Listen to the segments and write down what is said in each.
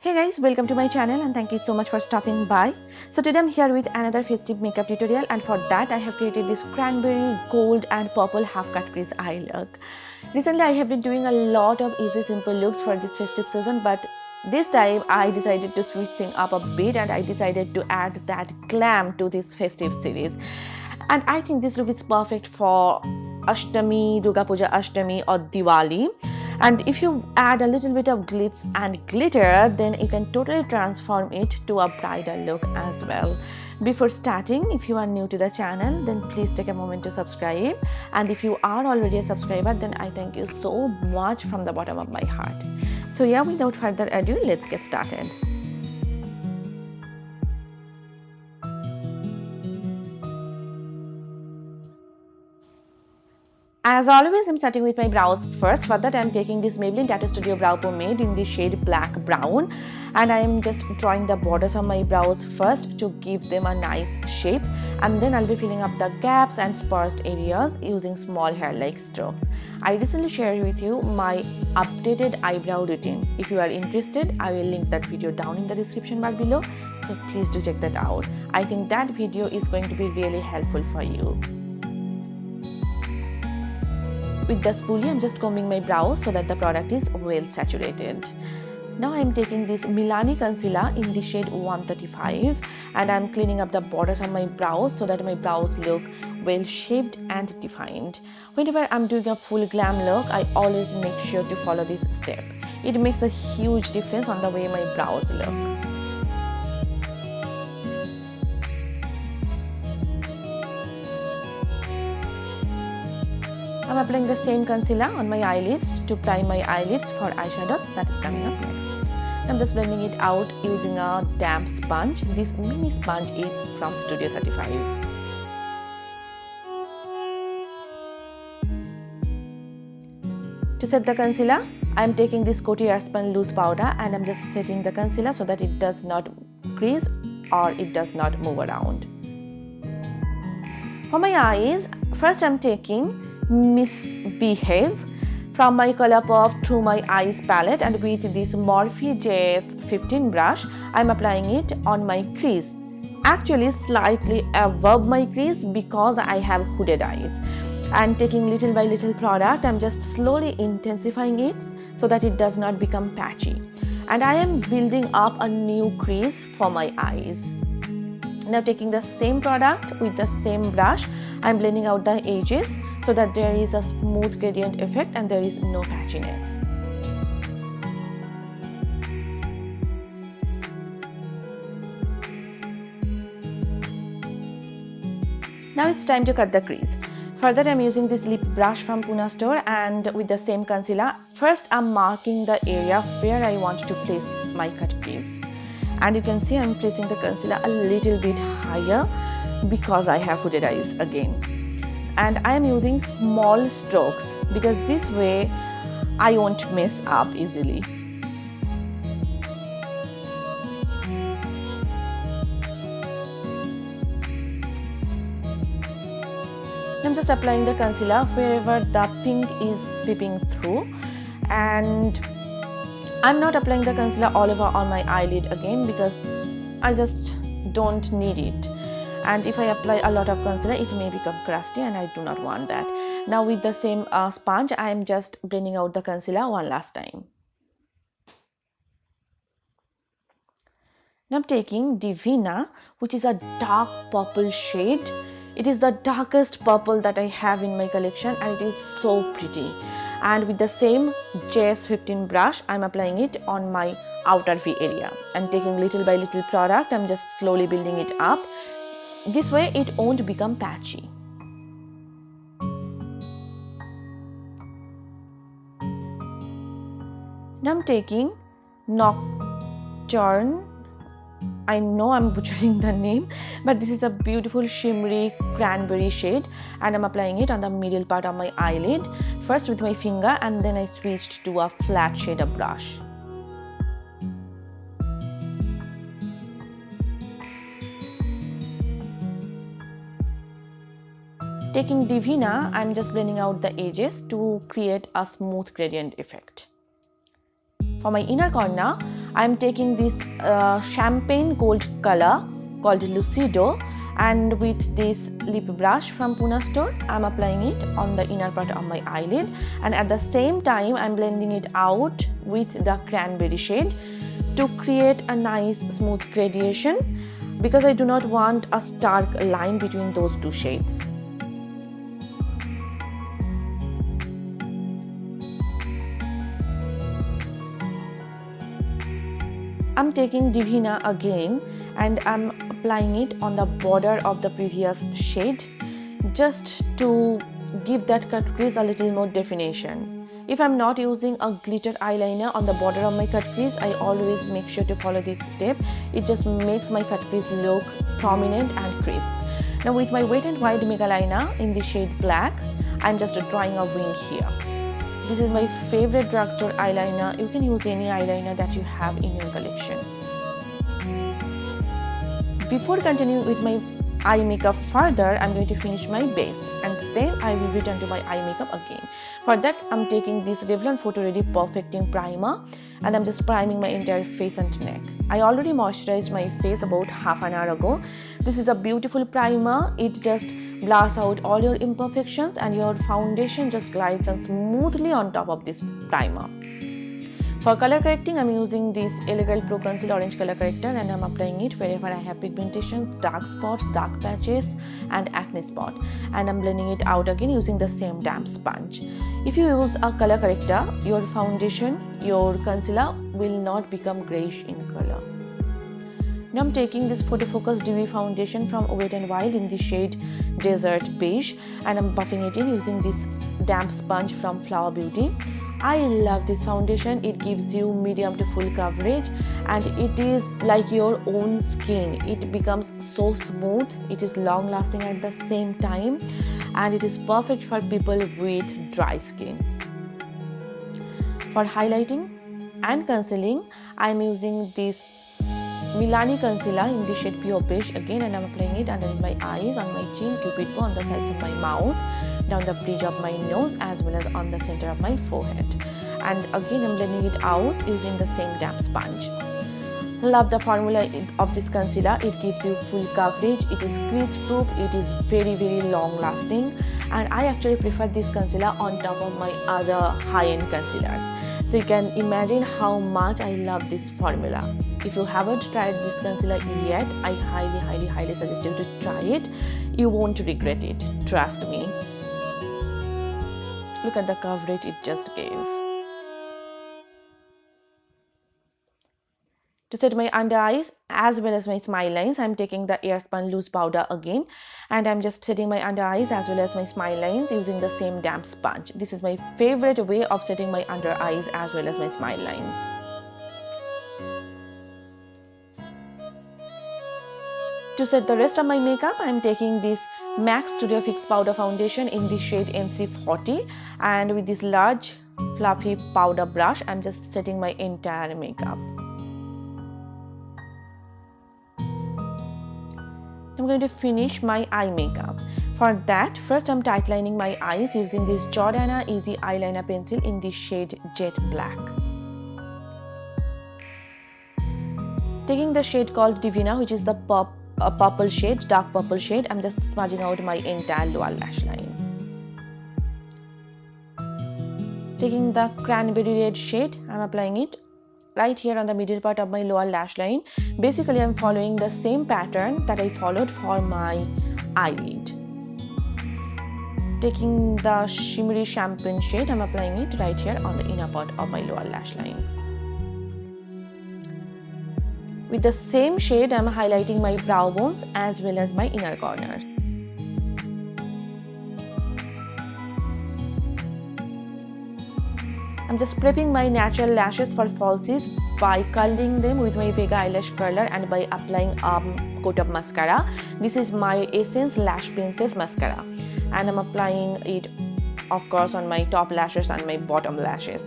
Hey guys, welcome to my channel and thank you so much for stopping by. So today I'm here with another festive makeup tutorial, and for that I have created this cranberry, gold and purple half cut crease eye look. Recently I have been doing a lot of easy simple looks for this festive season, but this time I decided to switch things up a bit and I decided to add that glam to this festive series. And I think this look is perfect for Ashtami, Durga Puja Ashtami or Diwali. And if you add a little bit of glitz and glitter, then you can totally transform it to a bridal look as well. Before starting, if you are new to the channel, then please take a moment to subscribe. And if you are already a subscriber, then I thank you so much from the bottom of my heart. So yeah, without further ado, let's get started. As always, I'm starting with my brows first. For that, I'm taking this Maybelline Tattoo Studio Brow Pomade in the shade Black Brown, and I'm just drawing the borders of my brows first to give them a nice shape, and then I'll be filling up the gaps and sparse areas using small hair-like strokes. I recently shared with you my updated eyebrow routine. If you are interested, I will link that video down in the description bar below, so please do check that out. I think that video is going to be really helpful for you. With the spoolie, I'm just combing my brows so that the product is well saturated. Now I'm taking this MILANI concealer in the shade 135 and I'm cleaning up the borders on my brows so that my brows look well shaped and defined. Whenever I'm doing a full glam look, I always make sure to follow this step. It makes a huge difference on the way my brows look. I'm applying the same concealer on my eyelids to prime my eyelids for eyeshadows that is coming up next. I'm just blending it out using a damp sponge. This mini sponge is from Studio 35. To set the concealer, I'm taking this Coty Airspun loose powder and I'm just setting the concealer so that it does not crease or it does not move around. For my eyes, first I'm taking Misbehave from my Colourpop Through My Eyes palette, and with this Morphe JS15 brush, I'm applying it on my crease. Actually slightly above my crease because I have hooded eyes. And taking little by little product, I'm just slowly intensifying it so that it does not become patchy. And I am building up a new crease for my eyes. Now taking the same product with the same brush, I'm blending out the edges so that there is a smooth gradient effect and there is no patchiness. Now it's time to cut the crease. For that, I'm using this lip brush from Pune store, and with the same concealer, first I'm marking the area where I want to place my cut crease. And you can see I'm placing the concealer a little bit higher because I have hooded eyes again. And I am using small strokes because this way I won't mess up easily. I'm just applying the concealer wherever the pink is peeping through, and I'm not applying the concealer all over on my eyelid again because I just don't need it. And if I apply a lot of concealer, it may become crusty and I do not want that. Now with the same sponge, I am just blending out the concealer one last time. Now I'm taking Divina, which is a dark purple shade. It is the darkest purple that I have in my collection and it is so pretty. And with the same JS15 brush, I'm applying it on my outer V area. And taking little by little product, I'm just slowly building it up. This way it won't become patchy. Now I'm taking Nocturne. I know I'm butchering the name, but this is a beautiful shimmery cranberry shade and I'm applying it on the middle part of my eyelid, first with my finger and then I switched to a flat shader brush. Taking Divina, I'm just blending out the edges to create a smooth gradient effect. For my inner corner, I'm taking this champagne gold color called Lucido, and with this lip brush from Puna store, I'm applying it on the inner part of my eyelid, and at the same time I'm blending it out with the cranberry shade to create a nice smooth gradation, because I do not want a stark line between those two shades. I'm taking Divina again and I'm applying it on the border of the previous shade just to give that cut crease a little more definition. If I'm not using a glitter eyeliner on the border of my cut crease, I always make sure to follow this step. It just makes my cut crease look prominent and crisp. Now with my Wet n Wild MegaLiner in the shade black, I'm just drawing a wing here. This is my favorite drugstore eyeliner. You can use any eyeliner that you have in your collection. Before continuing with my eye makeup further, I'm going to finish my base and then I will return to my eye makeup again. For that, I'm taking this Revlon PhotoReady Perfecting Primer and I'm just priming my entire face and neck. I already moisturized my face about half an hour ago. This is a beautiful primer. It just blurs out all your imperfections and your foundation just glides on smoothly on top of this primer. For color correcting, I'm using this L.A.Girl Pro Conceal Orange Color Corrector and I'm applying it wherever I have pigmentation, dark spots, dark patches and acne spot, and I'm blending it out again using the same damp sponge. If you use a color corrector, your foundation, your concealer will not become grayish in color. Now I'm taking this Photo Focus Dewy foundation from Wet n Wild in the shade Desert Beige and I'm buffing it in using this damp sponge from Flower Beauty. I love this foundation. It gives you medium to full coverage and it is like your own skin. It becomes so smooth. It is long lasting at the same time and it is perfect for people with dry skin. For highlighting and concealing, I am using this MILANI concealer in the shade Pure Beige again and I am applying it underneath my eyes, on my chin, cupid bow, on the sides of my mouth, down the bridge of my nose as well as on the center of my forehead. And again I'm blending it out using the same damp sponge. Love the formula of this concealer. It gives you full coverage, it is crease proof, it is very long lasting, and I actually prefer this concealer on top of my other high-end concealers. So you can imagine how much I love this formula. If you haven't tried this concealer yet, I highly suggest you to try it. You won't regret it, trust me. Look at the coverage it just gave. To set my under eyes as well as my smile lines, I'm taking the Airspun loose powder again and I'm just setting my under eyes as well as my smile lines using the same damp sponge. This is my favorite way of setting my under eyes as well as my smile lines. To set the rest of my makeup, I'm taking this MAC Studio Fix Powder Foundation in the shade NC40 and with this large fluffy powder brush, I'm just setting my entire makeup. I'm going to finish my eye makeup. For that, first I'm tightlining my eyes using this Jordana Easy Eyeliner Pencil in the shade Jet Black. Taking the shade called Divina, which is the purple shade, dark purple shade, I'm just smudging out my entire lower lash line. Taking the cranberry red shade, I'm applying it right here on the middle part of my lower lash line. Basically, I'm following the same pattern that I followed for my eyelid. Taking the shimmery champagne shade, I'm applying it right here on the inner part of my lower lash line. With the same shade, I'm highlighting my brow bones as well as my inner corners. I'm just prepping my natural lashes for falsies by curling them with my Vega eyelash curler and by applying a coat of mascara. This is my Essence Lash Princess mascara and I'm applying it of course on my top lashes and my bottom lashes.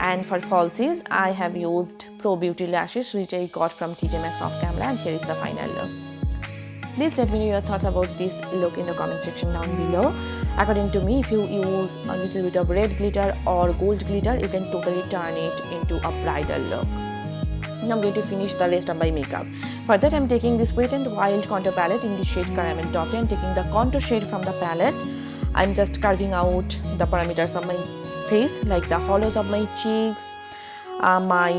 And for falsies, I have used Pro Beauty lashes which I got from TJ Maxx off camera, and here is the final look. Please let me know your thoughts about this look in the comment section down below. According to me, if you use a little bit of red glitter or gold glitter, you can totally turn it into a bridal look. Now I'm going to finish the rest of my makeup. For that, I'm taking this Wet n Wild contour palette in the shade Caramel Toffee and taking the contour shade from the palette. I'm just carving out the parameters of my face, like the hollows of my cheeks, my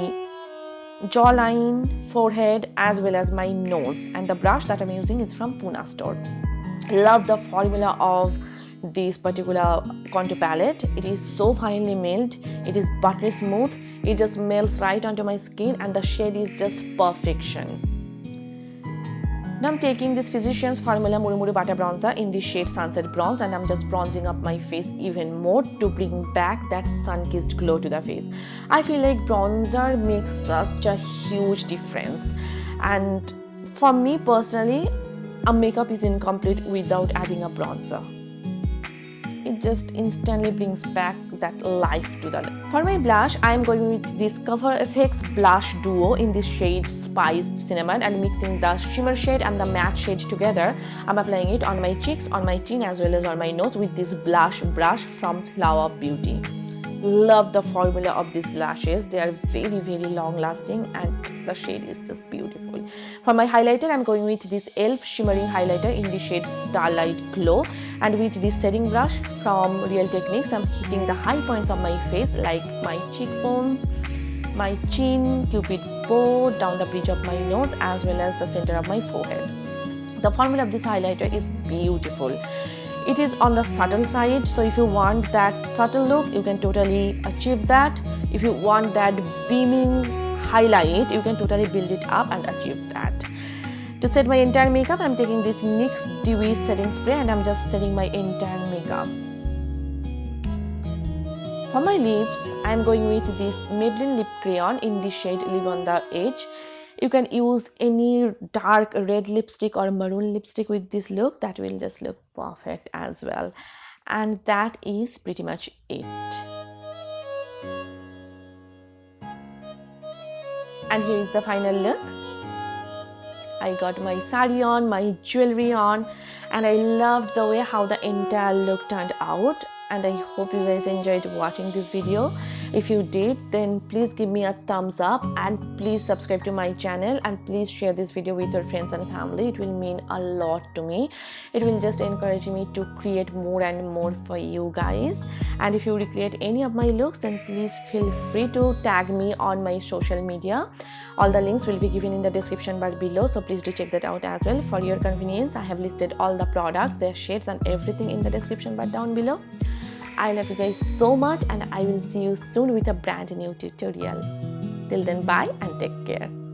jawline, forehead, as well as my nose. And the brush that I'm using is from Pune store. Love the formula of this particular contour palette. It is so finely milled, it is buttery smooth, it just melts right onto my skin, and the shade is just perfection. Now I'm taking this Physicians Formula Murumuru Butter Bronzer in the shade Sunset Bronze, and I'm just bronzing up my face even more to bring back that sun-kissed glow to the face. I feel like bronzer makes such a huge difference, and for me personally, a makeup is incomplete without adding a bronzer. It just instantly brings back that life to the look. For my blush, I am going with this Cover FX Blush Duo in this shade Spiced Cinnamon and mixing the shimmer shade and the matte shade together. I'm applying it on my cheeks, on my chin, as well as on my nose with this blush brush from Flower Beauty. Love the formula of these blushes. They are very, very long lasting and the shade is just beautiful. For my highlighter, I'm going with this E.L.F shimmering highlighter in the shade Starlight Glow, and with this setting brush from Real Techniques, I'm hitting the high points of my face like my cheekbones, my chin, cupid bow, down the bridge of my nose, as well as the center of my forehead. The formula of this highlighter is beautiful. It is on the subtle side, so if you want that subtle look, you can totally achieve that. If you want that beaming highlight, you can totally build it up and achieve that. To set my entire makeup, I'm taking this NYX Dewy setting spray and I'm just setting my entire makeup. For my lips, I'm going with this Maybelline lip crayon in the shade Live on the Edge. You can use any dark red lipstick or maroon lipstick with this look. That will just look perfect as well. And that is pretty much it. And here is the final look. I got my sari on, my jewelry on, and I loved the way how the entire look turned out. And I hope you guys enjoyed watching this video. If you did, then please give me a thumbs up and please subscribe to my channel and please share this video with your friends and family. It will mean a lot to me. It will just encourage me to create more and more for you guys. And if you recreate any of my looks, then please feel free to tag me on my social media. All the links will be given in the description bar below, so please do check that out as well. For your convenience, I have listed all the products, their shades and everything in the description bar down below. I love you guys so much and I will see you soon with a brand new tutorial. Till then, bye and take care.